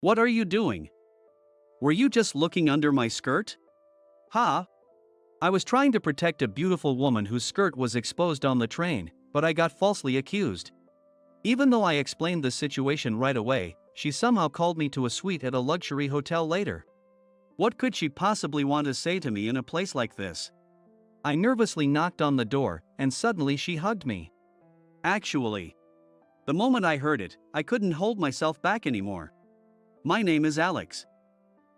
What are you doing? Were you just looking under my skirt? Ha! I was trying to protect a beautiful woman whose skirt was exposed on the train, but I got falsely accused. Even though I explained the situation right away, she somehow called me to a suite at a luxury hotel later. What could she possibly want to say to me in a place like this? I nervously knocked on the door, and suddenly she hugged me. Actually, the moment I heard it, I couldn't hold myself back anymore. My name is Alex.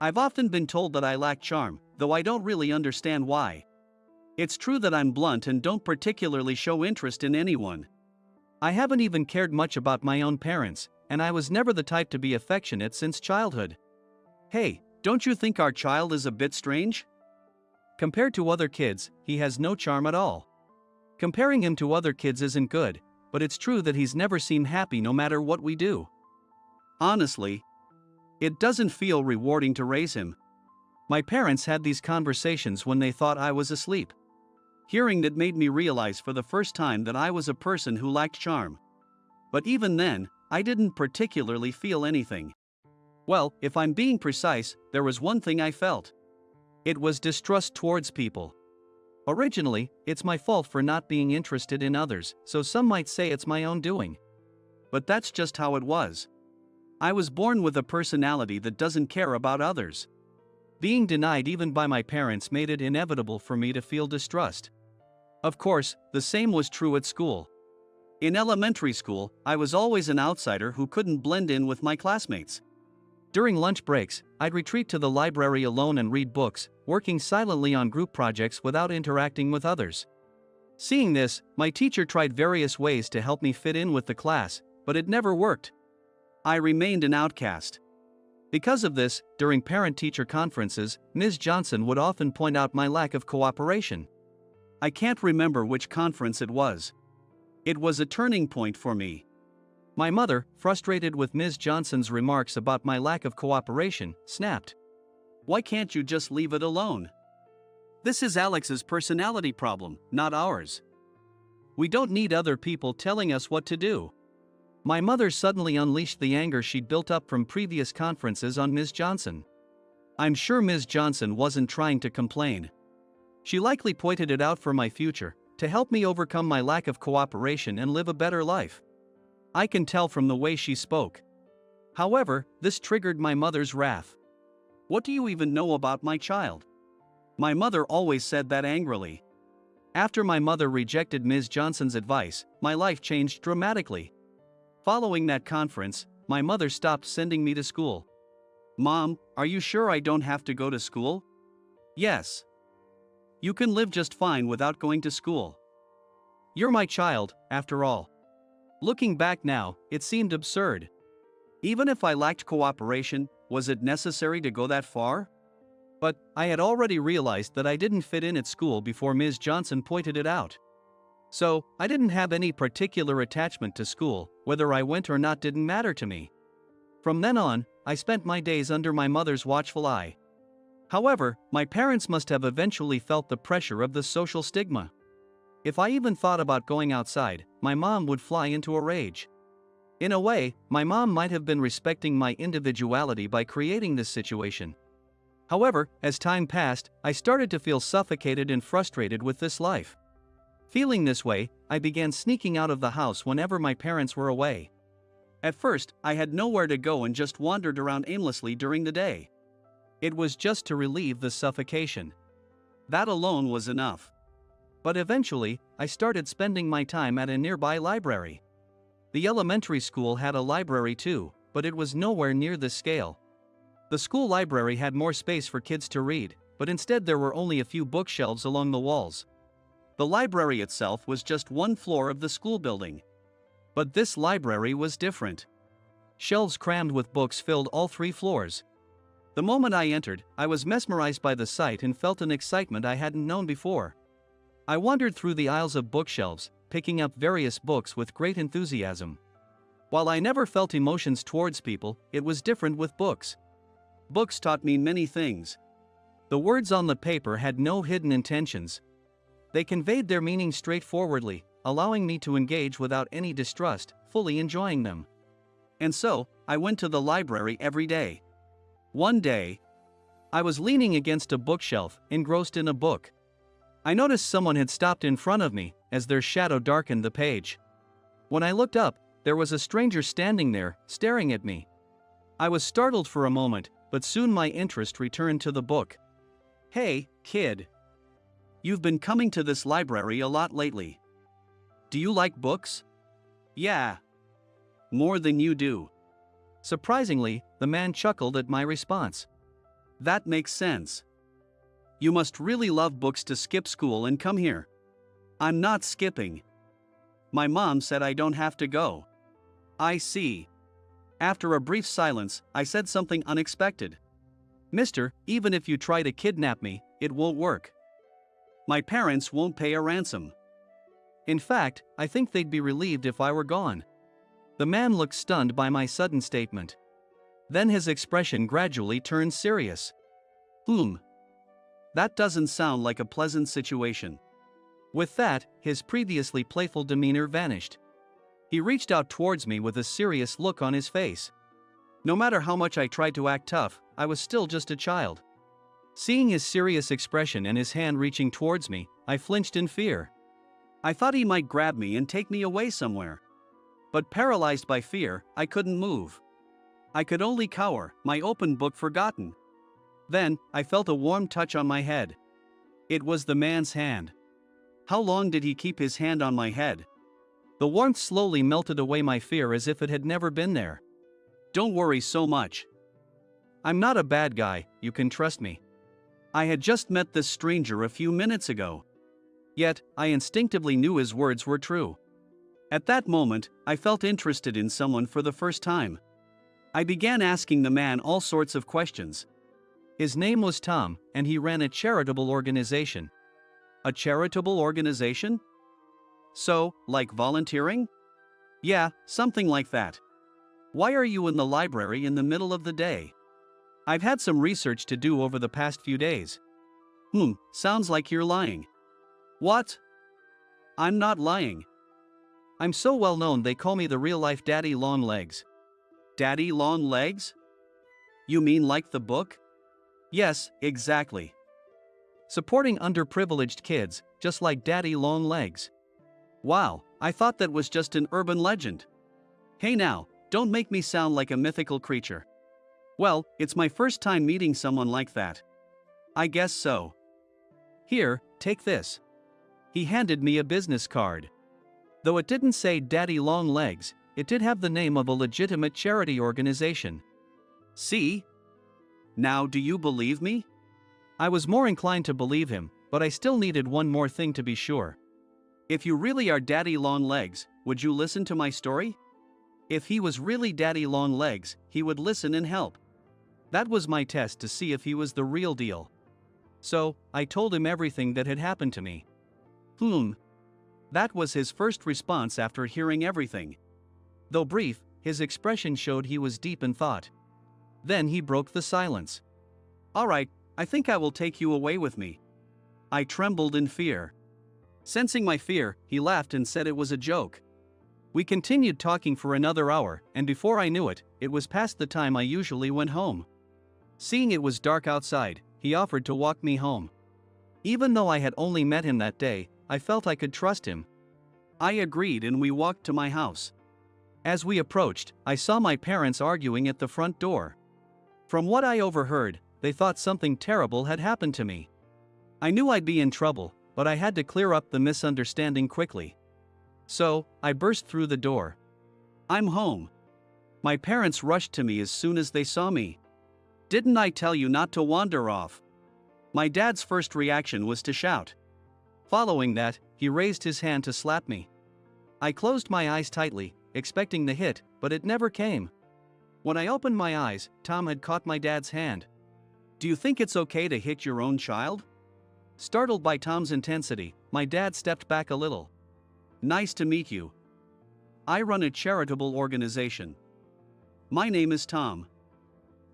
I've often been told that I lack charm, though I don't really understand why. It's true that I'm blunt and don't particularly show interest in anyone. I haven't even cared much about my own parents, and I was never the type to be affectionate since childhood. Hey, don't you think our child is a bit strange? Compared to other kids, he has no charm at all. Comparing him to other kids isn't good, but it's true that he's never seemed happy no matter what we do. Honestly, it doesn't feel rewarding to raise him. My parents had these conversations when they thought I was asleep. Hearing that made me realize for the first time that I was a person who lacked charm. But even then, I didn't particularly feel anything. Well, if I'm being precise, there was one thing I felt. It was distrust towards people. Originally, it's my fault for not being interested in others, so some might say it's my own doing. But that's just how it was. I was born with a personality that doesn't care about others. Being denied even by my parents made it inevitable for me to feel distrust. Of course, the same was true at school. In elementary school, I was always an outsider who couldn't blend in with my classmates. During lunch breaks, I'd retreat to the library alone and read books, working silently on group projects without interacting with others. Seeing this, my teacher tried various ways to help me fit in with the class, but it never worked. I remained an outcast. Because of this, during parent-teacher conferences, Ms. Johnson would often point out my lack of cooperation. I can't remember which conference it was. It was a turning point for me. My mother, frustrated with Ms. Johnson's remarks about my lack of cooperation, snapped. "Why can't you just leave it alone? This is Alex's personality problem, not ours. We don't need other people telling us what to do." My mother suddenly unleashed the anger she'd built up from previous conferences on Ms. Johnson. I'm sure Ms. Johnson wasn't trying to complain. She likely pointed it out for my future, to help me overcome my lack of cooperation and live a better life. I can tell from the way she spoke. However, this triggered my mother's wrath. "What do you even know about my child?" My mother always said that angrily. After my mother rejected Ms. Johnson's advice, my life changed dramatically. Following that conference, my mother stopped sending me to school. "Mom, are you sure I don't have to go to school?" "Yes. You can live just fine without going to school. You're my child, after all." Looking back now, it seemed absurd. Even if I lacked cooperation, was it necessary to go that far? But I had already realized that I didn't fit in at school before Ms. Johnson pointed it out. So, I didn't have any particular attachment to school, whether I went or not didn't matter to me. From then on, I spent my days under my mother's watchful eye. However, my parents must have eventually felt the pressure of the social stigma. If I even thought about going outside, my mom would fly into a rage. In a way, my mom might have been respecting my individuality by creating this situation. However, as time passed, I started to feel suffocated and frustrated with this life. Feeling this way, I began sneaking out of the house whenever my parents were away. At first, I had nowhere to go and just wandered around aimlessly during the day. It was just to relieve the suffocation. That alone was enough. But eventually, I started spending my time at a nearby library. The elementary school had a library too, but it was nowhere near this scale. The school library had more space for kids to read, but instead there were only a few bookshelves along the walls. The library itself was just one floor of the school building. But this library was different. Shelves crammed with books filled all 3 floors. The moment I entered, I was mesmerized by the sight and felt an excitement I hadn't known before. I wandered through the aisles of bookshelves, picking up various books with great enthusiasm. While I never felt emotions towards people, it was different with books. Books taught me many things. The words on the paper had no hidden intentions. They conveyed their meaning straightforwardly, allowing me to engage without any distrust, fully enjoying them. And so, I went to the library every day. One day, I was leaning against a bookshelf, engrossed in a book. I noticed someone had stopped in front of me as their shadow darkened the page. When I looked up, there was a stranger standing there, staring at me. I was startled for a moment, but soon my interest returned to the book. "Hey, kid. You've been coming to this library a lot lately. Do you like books?" "Yeah. More than you do." Surprisingly, the man chuckled at my response. "That makes sense. You must really love books to skip school and come here." "I'm not skipping. My mom said I don't have to go." "I see." After a brief silence, I said something unexpected. "Mister, even if you try to kidnap me, it won't work. My parents won't pay a ransom. In fact, I think they'd be relieved if I were gone." The man looked stunned by my sudden statement. Then his expression gradually turned serious. That doesn't sound like a pleasant situation." With that, his previously playful demeanor vanished. He reached out towards me with a serious look on his face. No matter how much I tried to act tough, I was still just a child. Seeing his serious expression and his hand reaching towards me, I flinched in fear. I thought he might grab me and take me away somewhere. But paralyzed by fear, I couldn't move. I could only cower, my open book forgotten. Then, I felt a warm touch on my head. It was the man's hand. How long did he keep his hand on my head? The warmth slowly melted away my fear as if it had never been there. "Don't worry so much. I'm not a bad guy, you can trust me. I had just met this stranger a few minutes ago." Yet, I instinctively knew his words were true. At that moment, I felt interested in someone for the first time. I began asking the man all sorts of questions. His name was Tom, and he ran a charitable organization. A charitable organization? So, like volunteering? Yeah, something like that. Why are you in the library in the middle of the day? I've had some research to do over the past few days. Sounds like you're lying. What? I'm not lying. I'm so well known they call me the real-life Daddy Long Legs. Daddy Long Legs? You mean like the book? Yes, exactly. Supporting underprivileged kids, just like Daddy Long Legs. Wow, I thought that was just an urban legend. Hey now, don't make me sound like a mythical creature. Well, it's my first time meeting someone like that. I guess so. Here, take this. He handed me a business card. Though it didn't say Daddy Long Legs, it did have the name of a legitimate charity organization. See? Now do you believe me? I was more inclined to believe him, but I still needed one more thing to be sure. If you really are Daddy Long Legs, would you listen to my story? If he was really Daddy Long Legs, he would listen and help. That was my test to see if he was the real deal. So, I told him everything that had happened to me. That was his first response after hearing everything. Though brief, his expression showed he was deep in thought. Then he broke the silence. "All right, I think I will take you away with me." I trembled in fear. Sensing my fear, he laughed and said it was a joke. We continued talking for another hour, and before I knew it, it was past the time I usually went home. Seeing it was dark outside, he offered to walk me home. Even though I had only met him that day, I felt I could trust him. I agreed and we walked to my house. As we approached, I saw my parents arguing at the front door. From what I overheard, they thought something terrible had happened to me. I knew I'd be in trouble, but I had to clear up the misunderstanding quickly. So, I burst through the door. "I'm home." My parents rushed to me as soon as they saw me. "Didn't I tell you not to wander off?" My dad's first reaction was to shout. Following that, he raised his hand to slap me. I closed my eyes tightly, expecting the hit, but it never came. When I opened my eyes, Tom had caught my dad's hand. "Do you think it's okay to hit your own child?" Startled by Tom's intensity, my dad stepped back a little. "Nice to meet you. I run a charitable organization. My name is Tom.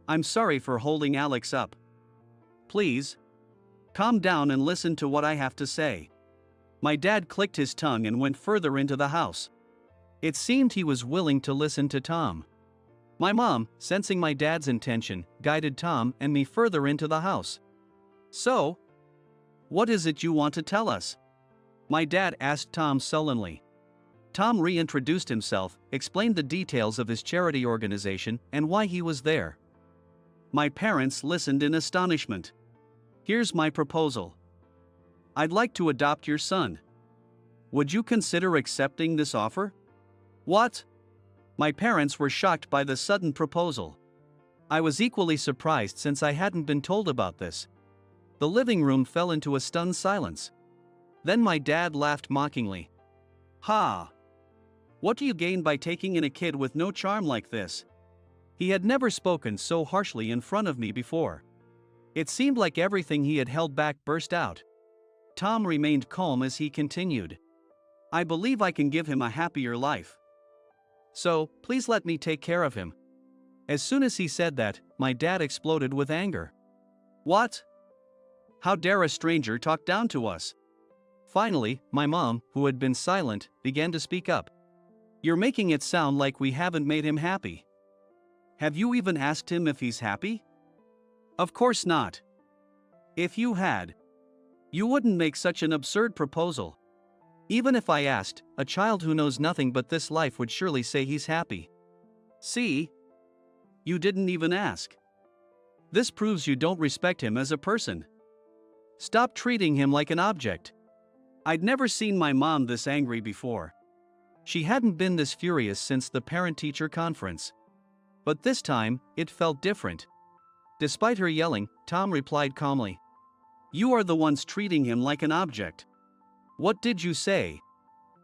I'm sorry for holding Alex up. Please, calm down and listen to what I have to say." My dad clicked his tongue and went further into the house. It seemed he was willing to listen to Tom. My mom, sensing my dad's intention, guided Tom and me further into the house. "So, what is it you want to tell us?" my dad asked Tom sullenly. Tom reintroduced himself, explained the details of his charity organization and why he was there. My parents listened in astonishment. "Here's my proposal. I'd like to adopt your son. Would you consider accepting this offer?" "What?" My parents were shocked by the sudden proposal. I was equally surprised since I hadn't been told about this. The living room fell into a stunned silence. Then my dad laughed mockingly. "Ha! What do you gain by taking in a kid with no charm like this?" He had never spoken so harshly in front of me before. It seemed like everything he had held back burst out. Tom remained calm as he continued. "I believe I can give him a happier life. So, please let me take care of him." As soon as he said that, my dad exploded with anger. "What? How dare a stranger talk down to us?" Finally, my mom, who had been silent, began to speak up. "You're making it sound like we haven't made him happy. Have you even asked him if he's happy?" "Of course not. If you had, you wouldn't make such an absurd proposal. Even if I asked, a child who knows nothing but this life would surely say he's happy. See? You didn't even ask. This proves you don't respect him as a person. Stop treating him like an object." I'd never seen my mom this angry before. She hadn't been this furious since the parent-teacher conference. But this time, it felt different. Despite her yelling, Tom replied calmly. "You are the ones treating him like an object. What did you say?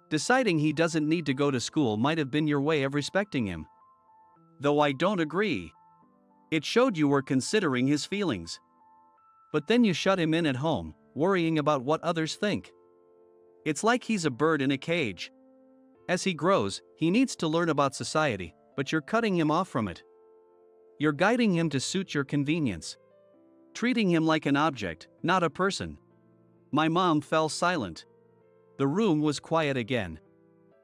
Deciding he doesn't need to go to school might have been your way of respecting him. Though I don't agree. It showed you were considering his feelings. But then you shut him in at home, worrying about what others think. It's like he's a bird in a cage. As he grows, he needs to learn about society, but you're cutting him off from it. You're guiding him to suit your convenience. Treating him like an object, not a person." My mom fell silent. The room was quiet again.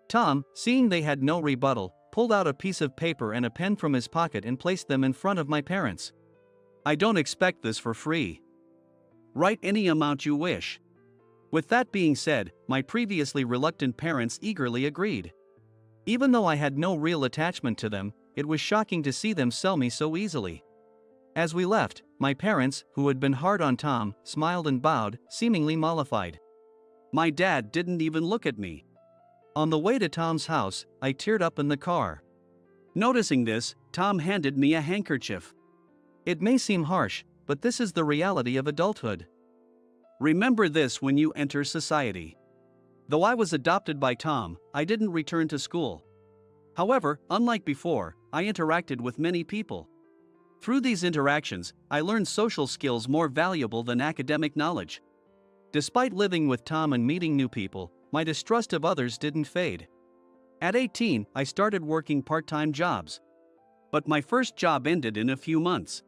Tom, seeing they had no rebuttal, pulled out a piece of paper and a pen from his pocket and placed them in front of my parents. "I don't expect this for free. Write any amount you wish." With that being said, my previously reluctant parents eagerly agreed. Even though I had no real attachment to them, it was shocking to see them sell me so easily. As we left, my parents, who had been hard on Tom, smiled and bowed, seemingly mollified. My dad didn't even look at me. On the way to Tom's house, I teared up in the car. Noticing this, Tom handed me a handkerchief. It may seem harsh, but this is the reality of adulthood. Remember this when you enter society. Though I was adopted by Tom, I didn't return to school. However, unlike before, I interacted with many people. Through these interactions, I learned social skills more valuable than academic knowledge. Despite living with Tom and meeting new people, my distrust of others didn't fade. At 18, I started working part-time jobs. But my first job ended in a few months.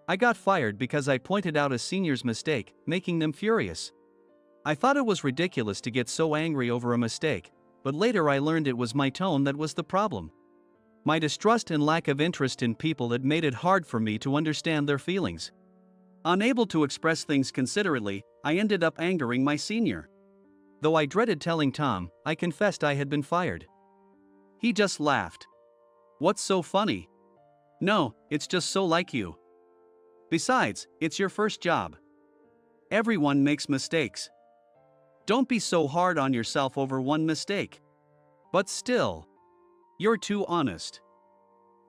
I got fired because I pointed out a senior's mistake, making them furious. I thought it was ridiculous to get so angry over a mistake, but later I learned it was my tone that was the problem. My distrust and lack of interest in people had made it hard for me to understand their feelings. Unable to express things considerately, I ended up angering my senior. Though I dreaded telling Tom, I confessed I had been fired. He just laughed. "What's so funny?" "No, it's just so like you. Besides, it's your first job. Everyone makes mistakes. Don't be so hard on yourself over one mistake." But still, you're too honest.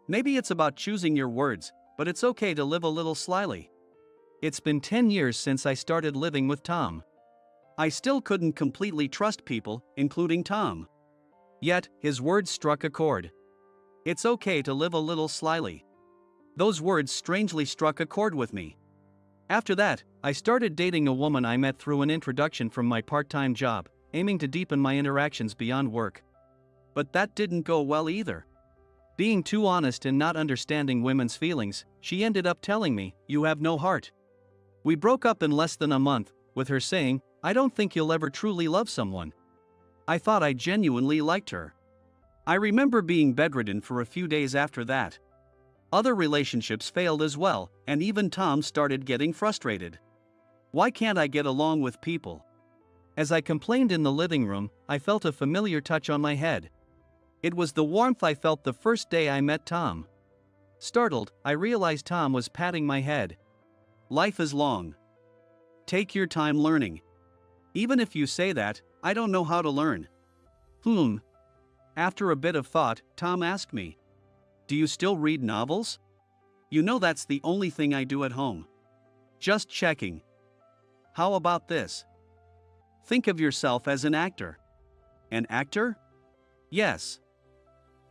Maybe it's about choosing your words, but it's okay to live a little slyly. It's been 10 years since I started living with Tom. I still couldn't completely trust people, including Tom. Yet, his words struck a chord. It's okay to live a little slyly. Those words strangely struck a chord with me. After that, I started dating a woman I met through an introduction from my part-time job, aiming to deepen my interactions beyond work. But that didn't go well either. Being too honest and not understanding women's feelings, she ended up telling me, "You have no heart." We broke up in less than a month, with her saying, "I don't think you'll ever truly love someone." I thought I genuinely liked her. I remember being bedridden for a few days after that. Other relationships failed as well, and even Tom started getting frustrated. Why can't I get along with people? As I complained in the living room, I felt a familiar touch on my head. It was the warmth I felt the first day I met Tom. Startled, I realized Tom was patting my head. Life is long. Take your time learning. Even if you say that, I don't know how to learn. After a bit of thought, Tom asked me, "Do you still read novels?" "You know that's the only thing I do at home." "Just checking." "How about this? Think of yourself as an actor." "An actor?" "Yes.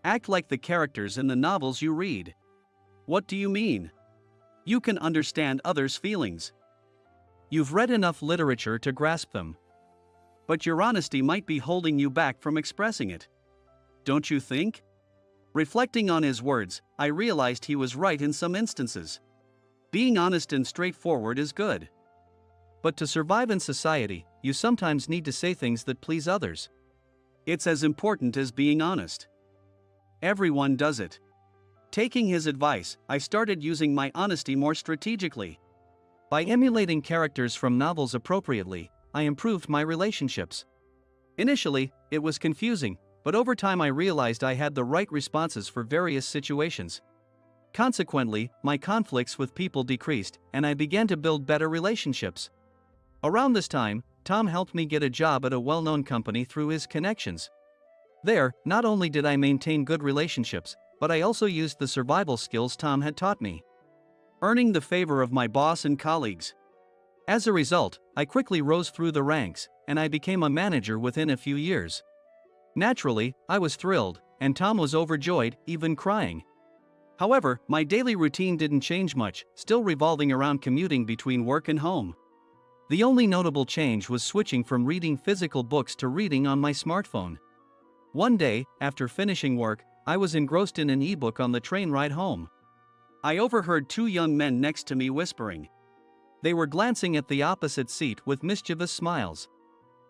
Act like the characters in the novels you read." "What do you mean?" "You can understand others' feelings. You've read enough literature to grasp them. But your honesty might be holding you back from expressing it. Don't you think?" Reflecting on his words, I realized he was right in some instances. Being honest and straightforward is good. But to survive in society, you sometimes need to say things that please others. It's as important as being honest. Everyone does it. Taking his advice, I started using my honesty more strategically. By emulating characters from novels appropriately, I improved my relationships. Initially, it was confusing, but over time I realized I had the right responses for various situations. Consequently, my conflicts with people decreased, and I began to build better relationships. Around this time, Tom helped me get a job at a well-known company through his connections. There, not only did I maintain good relationships, but I also used the survival skills Tom had taught me, earning the favor of my boss and colleagues. As a result, I quickly rose through the ranks, and I became a manager within a few years. Naturally, I was thrilled, and Tom was overjoyed, even crying. However, my daily routine didn't change much, still revolving around commuting between work and home. The only notable change was switching from reading physical books to reading on my smartphone. One day, after finishing work, I was engrossed in an ebook on the train ride home. I overheard two young men next to me whispering. They were glancing at the opposite seat with mischievous smiles.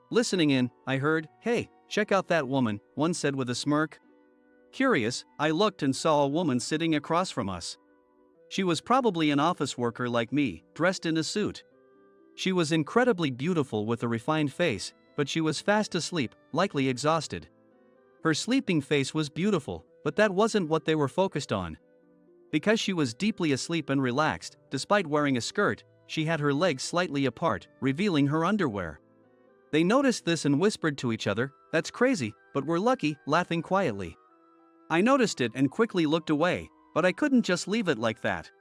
Listening in, I heard, "Hey, check out that woman," one said with a smirk. Curious, I looked and saw a woman sitting across from us. She was probably an office worker like me, dressed in a suit. She was incredibly beautiful with a refined face, but she was fast asleep, likely exhausted. Her sleeping face was beautiful, but that wasn't what they were focused on. Because she was deeply asleep and relaxed, despite wearing a skirt, she had her legs slightly apart, revealing her underwear. They noticed this and whispered to each other, "That's crazy, but we're lucky," laughing quietly. I noticed it and quickly looked away, but I couldn't just leave it like that.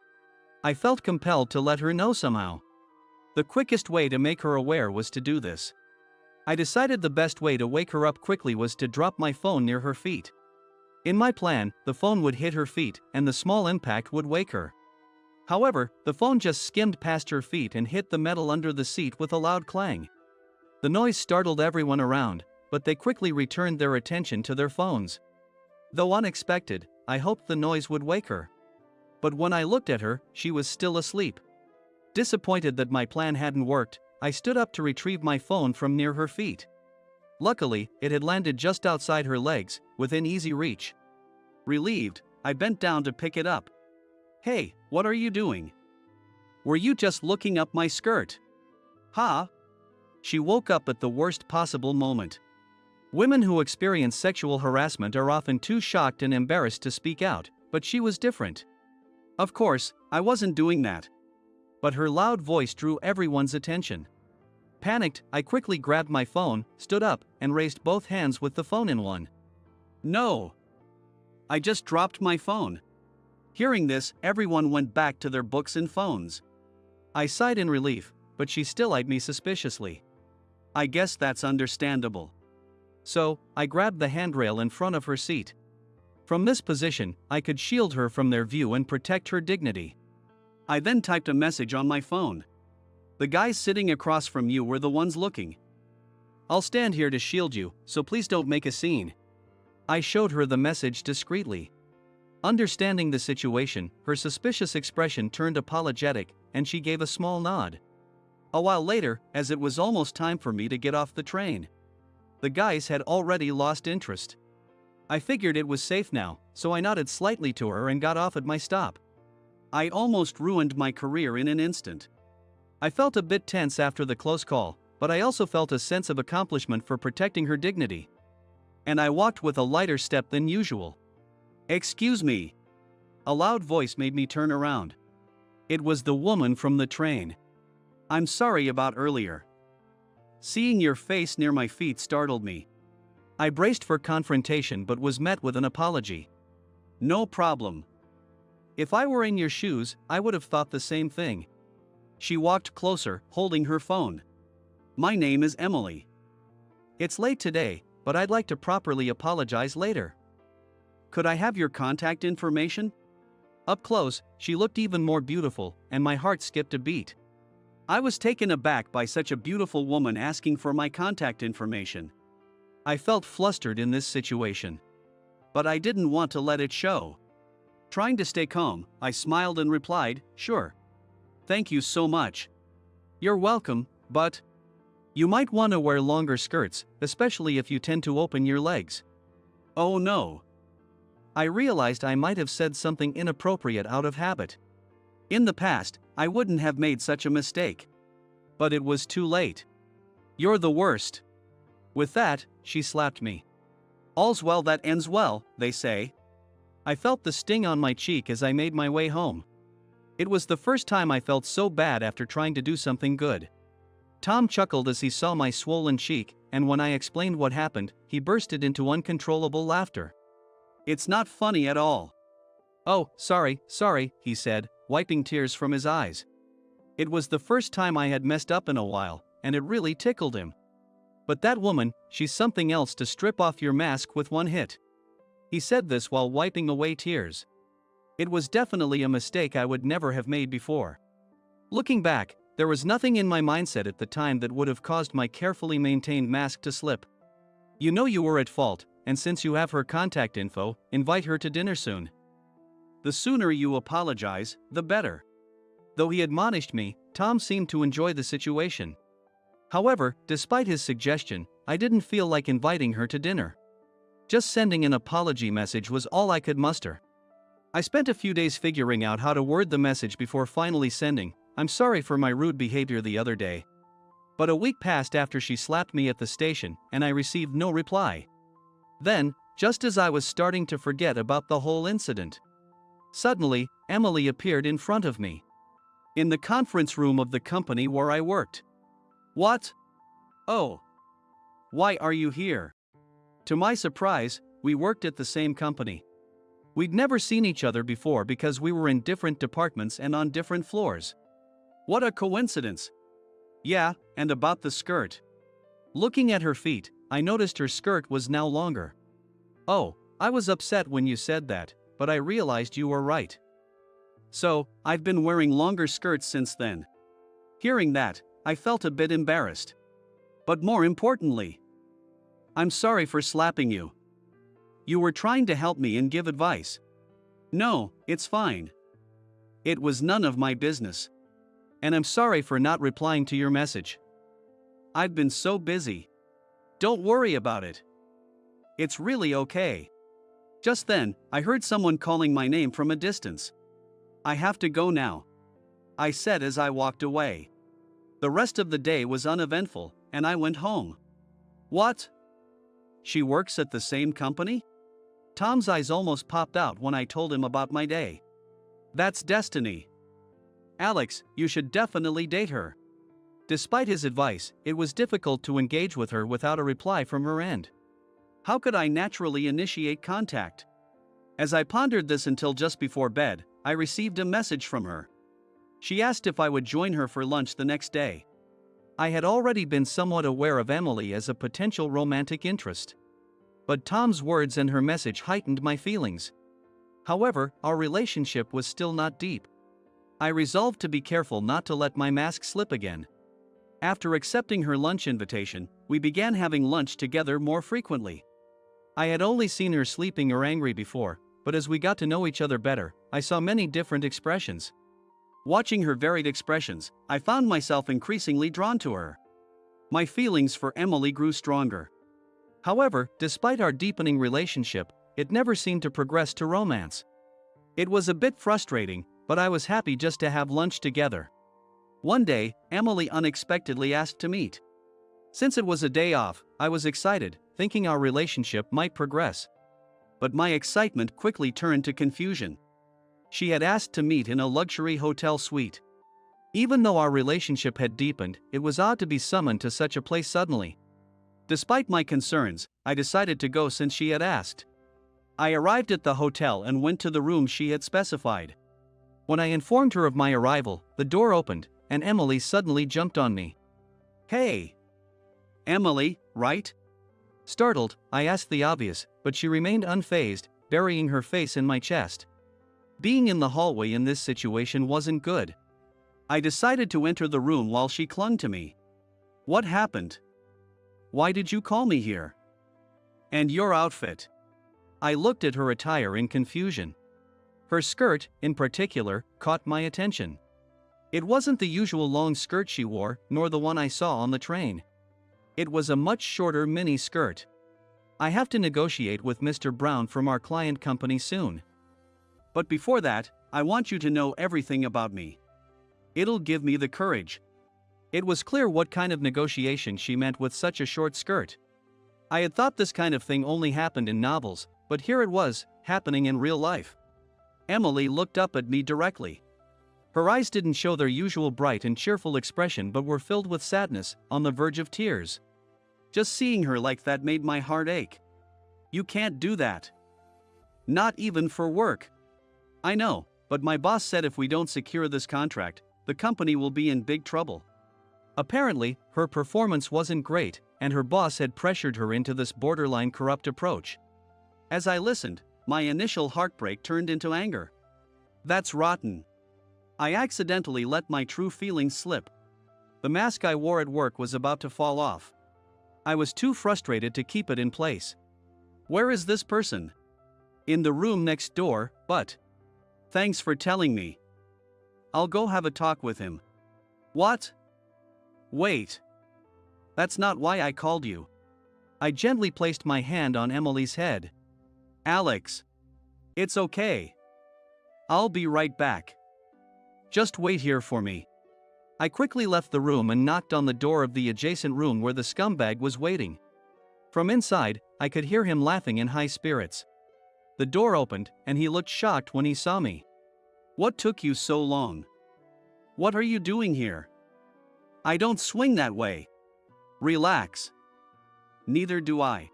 I felt compelled to let her know somehow. The quickest way to make her aware was to do this. I decided the best way to wake her up quickly was to drop my phone near her feet. In my plan, the phone would hit her feet, and the small impact would wake her. However, the phone just skimmed past her feet and hit the metal under the seat with a loud clang. The noise startled everyone around, but they quickly returned their attention to their phones. Though unexpected, I hoped the noise would wake her. But when I looked at her, she was still asleep. Disappointed that my plan hadn't worked, I stood up to retrieve my phone from near her feet. Luckily, it had landed just outside her legs, within easy reach. Relieved, I bent down to pick it up. "Hey, what are you doing? Were you just looking up my skirt?" "Ha!" She woke up at the worst possible moment. Women who experience sexual harassment are often too shocked and embarrassed to speak out, but she was different. Of course, I wasn't doing that. But her loud voice drew everyone's attention. Panicked, I quickly grabbed my phone, stood up, and raised both hands with the phone in one. "No! I just dropped my phone." Hearing this, everyone went back to their books and phones. I sighed in relief, but she still eyed me suspiciously. I guess that's understandable. So, I grabbed the handrail in front of her seat. From this position, I could shield her from their view and protect her dignity. I then typed a message on my phone. "The guys sitting across from you were the ones looking. I'll stand here to shield you, so please don't make a scene." I showed her the message discreetly. Understanding the situation, her suspicious expression turned apologetic, and she gave a small nod. A while later, as it was almost time for me to get off the train, the guys had already lost interest. I figured it was safe now, so I nodded slightly to her and got off at my stop. I almost ruined my career in an instant. I felt a bit tense after the close call, but I also felt a sense of accomplishment for protecting her dignity. And I walked with a lighter step than usual. "Excuse me." A loud voice made me turn around. It was the woman from the train. "I'm sorry about earlier. Seeing your face near my feet startled me." I braced for confrontation but was met with an apology. "No problem. If I were in your shoes, I would have thought the same thing." She walked closer, holding her phone. "My name is Emily. It's late today, but I'd like to properly apologize later. Could I have your contact information?" Up close, she looked even more beautiful, and my heart skipped a beat. I was taken aback by such a beautiful woman asking for my contact information. I felt flustered in this situation. But I didn't want to let it show. Trying to stay calm, I smiled and replied, "Sure. Thank you so much." "You're welcome, but you might want to wear longer skirts, especially if you tend to open your legs." "Oh no." I realized I might have said something inappropriate out of habit. In the past, I wouldn't have made such a mistake. But it was too late. "You're the worst." With that, she slapped me. "All's well that ends well, they say." I felt the sting on my cheek as I made my way home. It was the first time I felt so bad after trying to do something good. Tom chuckled as he saw my swollen cheek, and when I explained what happened, he bursted into uncontrollable laughter. "It's not funny at all." "Oh, sorry," he said, wiping tears from his eyes. It was the first time I had messed up in a while, and it really tickled him. "But that woman, she's something else to strip off your mask with one hit." He said this while wiping away tears. It was definitely a mistake I would never have made before. Looking back, there was nothing in my mindset at the time that would have caused my carefully maintained mask to slip. "You know you were at fault, and since you have her contact info, invite her to dinner soon. The sooner you apologize, the better." Though he admonished me, Tom seemed to enjoy the situation. However, despite his suggestion, I didn't feel like inviting her to dinner. Just sending an apology message was all I could muster. I spent a few days figuring out how to word the message before finally sending, "I'm sorry for my rude behavior the other day." But a week passed after she slapped me at the station, and I received no reply. Then, just as I was starting to forget about the whole incident, suddenly, Emily appeared in front of me. In the conference room of the company where I worked. "What? Oh. Why are you here?" To my surprise, we worked at the same company. We'd never seen each other before because we were in different departments and on different floors. What a coincidence. Yeah, and about the skirt. Looking at her feet, I noticed her skirt was now longer. "Oh, I was upset when you said that, but I realized you were right. So, I've been wearing longer skirts since then." Hearing that, I felt a bit embarrassed. But more importantly, "I'm sorry for slapping you. You were trying to help me and give advice." "No, it's fine. It was none of my business. And I'm sorry for not replying to your message. I've been so busy." "Don't worry about it. It's really okay." Just then, I heard someone calling my name from a distance. "I have to go now," I said as I walked away. The rest of the day was uneventful, and I went home. "What? She works at the same company?" Tom's eyes almost popped out when I told him about my day. "That's destiny. Alex, you should definitely date her." Despite his advice, it was difficult to engage with her without a reply from her end. How could I naturally initiate contact? As I pondered this until just before bed, I received a message from her. She asked if I would join her for lunch the next day. I had already been somewhat aware of Emily as a potential romantic interest. But Tom's words and her message heightened my feelings. However, our relationship was still not deep. I resolved to be careful not to let my mask slip again. After accepting her lunch invitation, we began having lunch together more frequently. I had only seen her sleeping or angry before, but as we got to know each other better, I saw many different expressions. Watching her varied expressions, I found myself increasingly drawn to her. My feelings for Emily grew stronger. However, despite our deepening relationship, it never seemed to progress to romance. It was a bit frustrating, but I was happy just to have lunch together. One day, Emily unexpectedly asked to meet. Since it was a day off, I was excited, thinking our relationship might progress. But my excitement quickly turned to confusion. She had asked to meet in a luxury hotel suite. Even though our relationship had deepened, it was odd to be summoned to such a place suddenly. Despite my concerns, I decided to go since she had asked. I arrived at the hotel and went to the room she had specified. When I informed her of my arrival, the door opened, and Emily suddenly jumped on me. "Hey! Emily, right?" Startled, I asked the obvious, but she remained unfazed, burying her face in my chest. Being in the hallway in this situation wasn't good. I decided to enter the room while she clung to me. "What happened? Why did you call me here? And your outfit?" I looked at her attire in confusion. Her skirt, in particular, caught my attention. It wasn't the usual long skirt she wore, nor the one I saw on the train. It was a much shorter mini skirt. I have to negotiate with Mr. Brown from our client company soon. But before that, I want you to know everything about me. It'll give me the courage. It was clear what kind of negotiation she meant with such a short skirt. I had thought this kind of thing only happened in novels, but here it was, happening in real life. Emily looked up at me directly. Her eyes didn't show their usual bright and cheerful expression but were filled with sadness, on the verge of tears. Just seeing her like that made my heart ache. "You can't do that. Not even for work." "I know, but my boss said if we don't secure this contract, the company will be in big trouble." Apparently, her performance wasn't great, and her boss had pressured her into this borderline corrupt approach. As I listened, my initial heartbreak turned into anger. That's rotten. I accidentally let my true feelings slip. The mask I wore at work was about to fall off. I was too frustrated to keep it in place. "Where is this person?" "In the room next door, but..." "Thanks for telling me. I'll go have a talk with him." "What? Wait. That's not why I called you." I gently placed my hand on Emily's head. "Alex. It's okay. I'll be right back. Just wait here for me." I quickly left the room and knocked on the door of the adjacent room where the scumbag was waiting. From inside, I could hear him laughing in high spirits. The door opened, and he looked shocked when he saw me. "What took you so long? What are you doing here?" "I don't swing that way." "Relax." "Neither do I."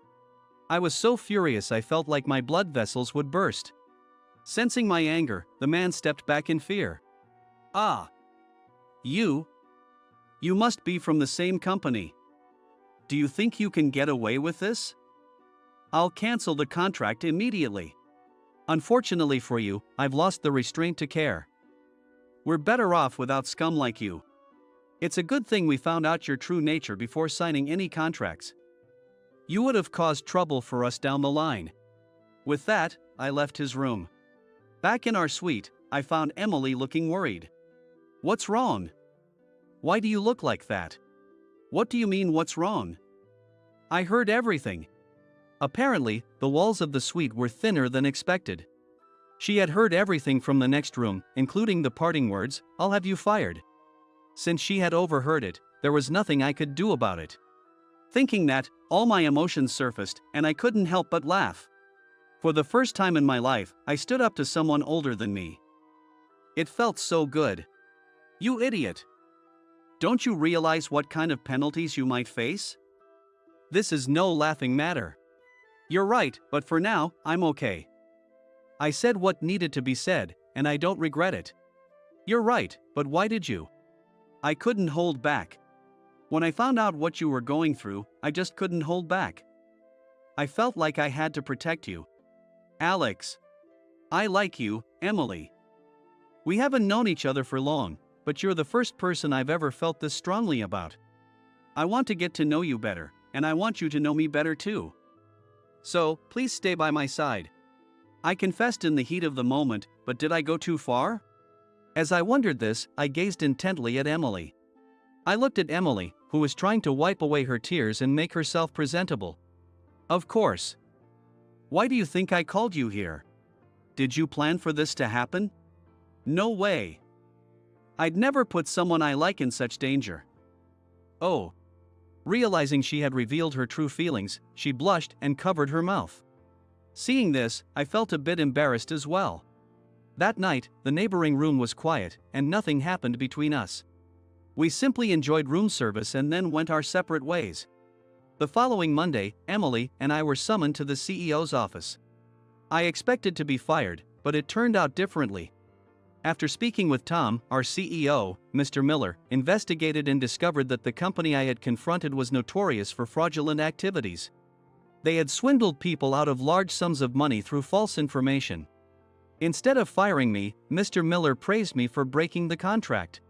I was so furious I felt like my blood vessels would burst. Sensing my anger, the man stepped back in fear. "Ah. You must be from the same company. Do you think you can get away with this? I'll cancel the contract immediately." "Unfortunately for you, I've lost the restraint to care. We're better off without scum like you. It's a good thing we found out your true nature before signing any contracts. You would have caused trouble for us down the line." With that, I left his room. Back in our suite, I found Emily looking worried. "What's wrong? Why do you look like that?" "What do you mean what's wrong?" "I heard everything." Apparently, the walls of the suite were thinner than expected. She had heard everything from the next room, including the parting words, "I'll have you fired." Since she had overheard it, there was nothing I could do about it. Thinking that, all my emotions surfaced, and I couldn't help but laugh. For the first time in my life, I stood up to someone older than me. It felt so good. "You idiot. Don't you realize what kind of penalties you might face? This is no laughing matter." "You're right, but for now, I'm okay. I said what needed to be said, and I don't regret it." "You're right, but why did you?" "I couldn't hold back. When I found out what you were going through, I just couldn't hold back. I felt like I had to protect you." "Alex. I like you, Emily. We haven't known each other for long, but you're the first person I've ever felt this strongly about. I want to get to know you better, and I want you to know me better too. So, please stay by my side." I confessed in the heat of the moment, but did I go too far? As I wondered this, I gazed intently at Emily. I looked at Emily, who was trying to wipe away her tears and make herself presentable. "Of course. Why do you think I called you here? Did you plan for this to happen? No way. I'd never put someone I like in such danger. Oh. Realizing she had revealed her true feelings, she blushed and covered her mouth. Seeing this, I felt a bit embarrassed as well. That night, the neighboring room was quiet, and nothing happened between us. We simply enjoyed room service and then went our separate ways. The following Monday, Emily and I were summoned to the CEO's office. I expected to be fired, but it turned out differently. After speaking with Tom, our CEO, Mr. Miller, investigated and discovered that the company I had confronted was notorious for fraudulent activities. They had swindled people out of large sums of money through false information. Instead of firing me, Mr. Miller praised me for breaking the contract.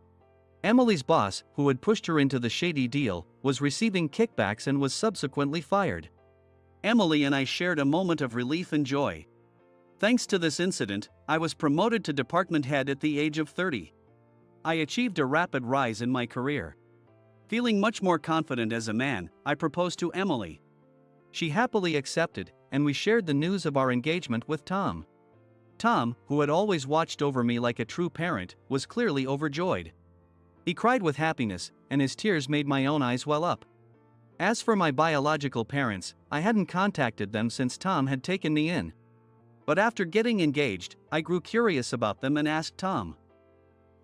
Emily's boss, who had pushed her into the shady deal, was receiving kickbacks and was subsequently fired. Emily and I shared a moment of relief and joy. Thanks to this incident, I was promoted to department head at the age of 30. I achieved a rapid rise in my career. Feeling much more confident as a man, I proposed to Emily. She happily accepted, and we shared the news of our engagement with Tom. Tom, who had always watched over me like a true parent, was clearly overjoyed. He cried with happiness, and his tears made my own eyes well up. As for my biological parents, I hadn't contacted them since Tom had taken me in. But after getting engaged, I grew curious about them and asked Tom.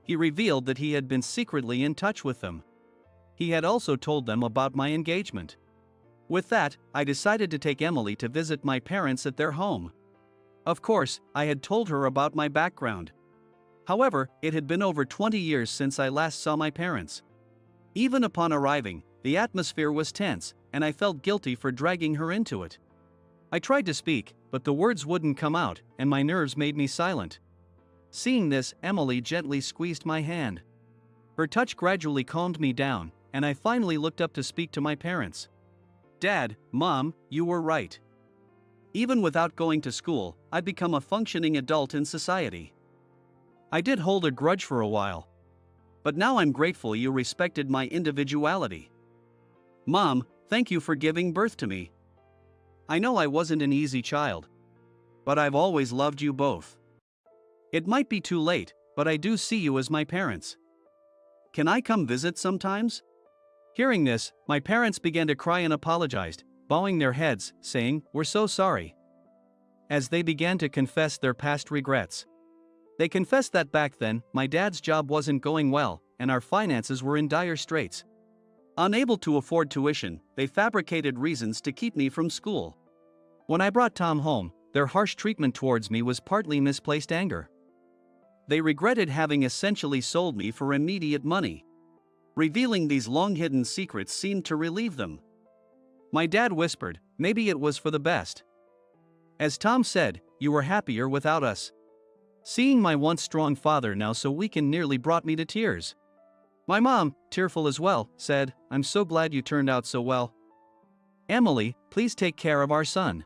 He revealed that he had been secretly in touch with them. He had also told them about my engagement. With that, I decided to take Emily to visit my parents at their home. Of course, I had told her about my background. However, it had been over 20 years since I last saw my parents. Even upon arriving, the atmosphere was tense, and I felt guilty for dragging her into it. I tried to speak, but the words wouldn't come out, and my nerves made me silent. Seeing this, Emily gently squeezed my hand. Her touch gradually calmed me down, and I finally looked up to speak to my parents. Dad, Mom, you were right. Even without going to school, I'd become a functioning adult in society. I did hold a grudge for a while. But now I'm grateful you respected my individuality. Mom, thank you for giving birth to me. I know I wasn't an easy child. But I've always loved you both. It might be too late, but I do see you as my parents. Can I come visit sometimes? Hearing this, my parents began to cry and apologized, bowing their heads, saying, "We're so sorry." As they began to confess their past regrets. They confessed that back then, my dad's job wasn't going well, and our finances were in dire straits. Unable to afford tuition, they fabricated reasons to keep me from school. When I brought Tom home, their harsh treatment towards me was partly misplaced anger. They regretted having essentially sold me for immediate money. Revealing these long-hidden secrets seemed to relieve them. My dad whispered, maybe it was for the best. As Tom said, you were happier without us. Seeing my once strong father now so weakened nearly brought me to tears. My mom, tearful as well, said, I'm so glad you turned out so well. Emily, please take care of our son.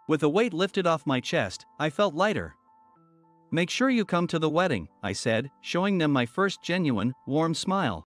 With a weight lifted off my chest, I felt lighter. Make sure you come to the wedding, I said, showing them my first genuine, warm smile.